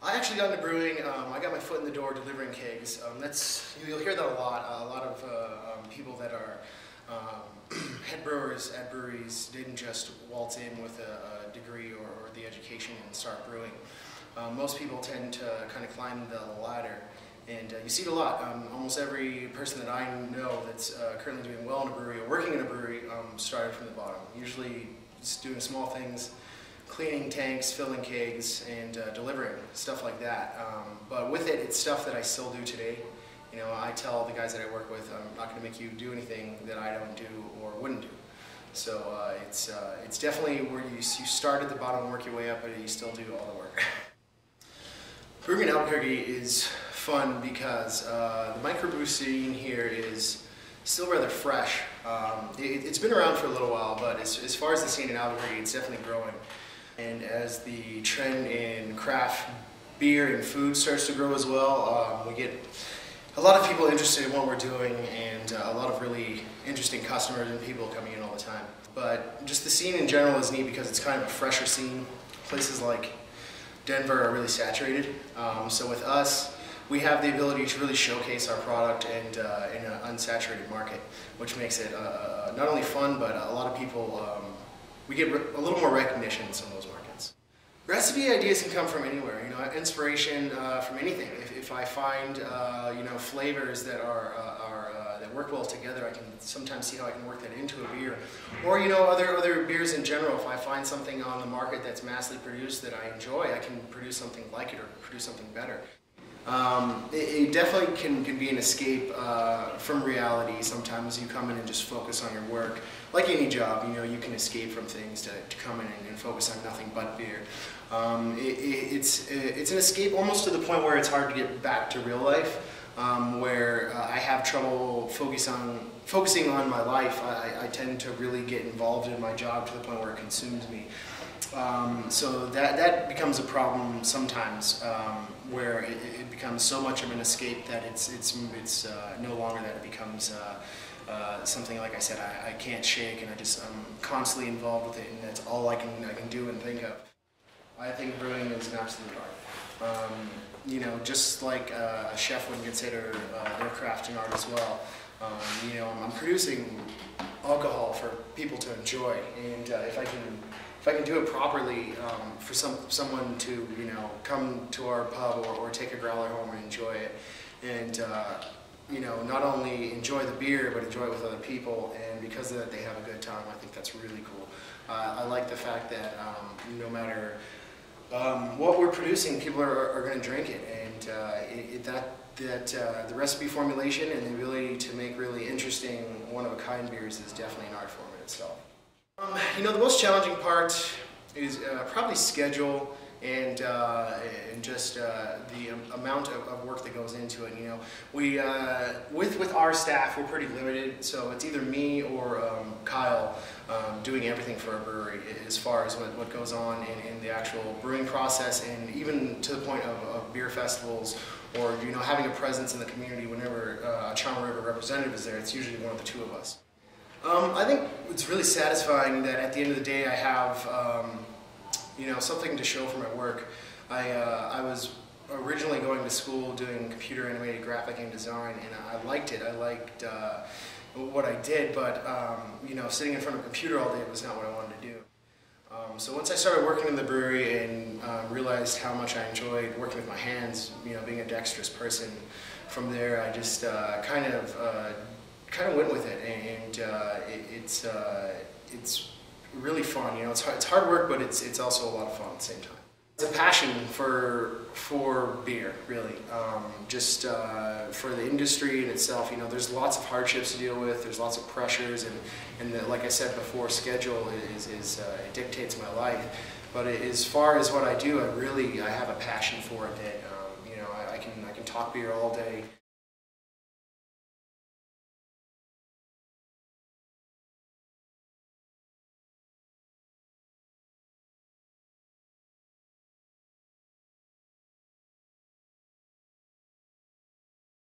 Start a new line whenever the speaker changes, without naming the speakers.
I actually got into brewing. I got my foot in the door delivering kegs. You'll hear that a lot. A lot of people that are head brewers at breweries didn't just waltz in with a degree or the education and start brewing. Most people tend to kind of climb the ladder, and you see it a lot. Almost every person that I know that's currently doing well in a brewery or working in a brewery started from the bottom. Usually just doing small things, cleaning tanks, filling kegs, and delivering, stuff like that. But with it, it's stuff that I still do today. You know, I tell the guys that I work with, I'm not going to make you do anything that I don't do or wouldn't do. So it's definitely where you start at the bottom and work your way up, but you still do all the work. Brewing in Albuquerque is fun because the microbrew scene here is still rather fresh. It's been around for a little while, but as far as the scene in Albuquerque, it's definitely growing. And as the trend in craft beer and food starts to grow as well, we get a lot of people interested in what we're doing, and a lot of really interesting customers and people coming in all the time. But just the scene in general is neat because it's kind of a fresher scene. Places like Denver are really saturated. So with us, we have the ability to really showcase our product and in an unsaturated market, which makes it not only fun, but a lot of people, we get a little more recognition in some of those markets. Recipe ideas can come from anywhere, you know, inspiration from anything. If I find, you know, flavors that that work well together, I can sometimes see how I can work that into a beer. Or, you know, other beers in general. If I find something on the market that's massively produced that I enjoy, I can produce something like it or produce something better. It definitely can be an escape from reality. Sometimes you come in and just focus on your work. Like any job, you know, you can escape from things to come in and focus on nothing but beer. It's an escape almost to the point where it's hard to get back to real life, where I have trouble focusing on my life. I tend to really get involved in my job to the point where it consumes me. So that becomes a problem sometimes, where it becomes so much of an escape that it's no longer that it becomes something, like I said, I can't shake, and I'm constantly involved with it, and that's all I can do and think of. I think brewing is an absolute art. You know, just like a chef would consider their craft an art as well. You know, I'm producing alcohol for people to enjoy, and if I can do it properly, for someone to, you know, come to our pub or take a growler home and enjoy it, and you know, not only enjoy the beer but enjoy it with other people, and because of that they have a good time, I think that's really cool. I like the fact that no matter what we're producing, people are going to drink it, and the recipe formulation and the ability to make really interesting, one-of-a-kind beers is definitely an art form in itself. You know, the most challenging part is probably schedule and just the amount of work that goes into it. You know, we with our staff, we're pretty limited, so it's either me or Kyle doing everything for a brewery as far as what goes on in the actual brewing process, and even to the point of beer festivals, or, you know, having a presence in the community. Whenever a Charm River representative is there, it's usually one of the two of us. I think it's really satisfying that at the end of the day I have, you know, something to show for my work. I was originally going to school doing computer animated graphic and design, and I liked it. I liked what I did, but you know, sitting in front of a computer all day was not what I wanted to do. So once I started working in the brewery and realized how much I enjoyed working with my hands, you know, being a dexterous person, from there I just kind of went with it, and it's really fun. You know, it's hard work, but it's also a lot of fun at the same time. It's a passion for beer, really. Just for the industry in itself. You know, there's lots of hardships to deal with. There's lots of pressures, and like I said before, schedule it dictates my life. But as far as what I do, I have a passion for it. That you know, I can talk beer all day.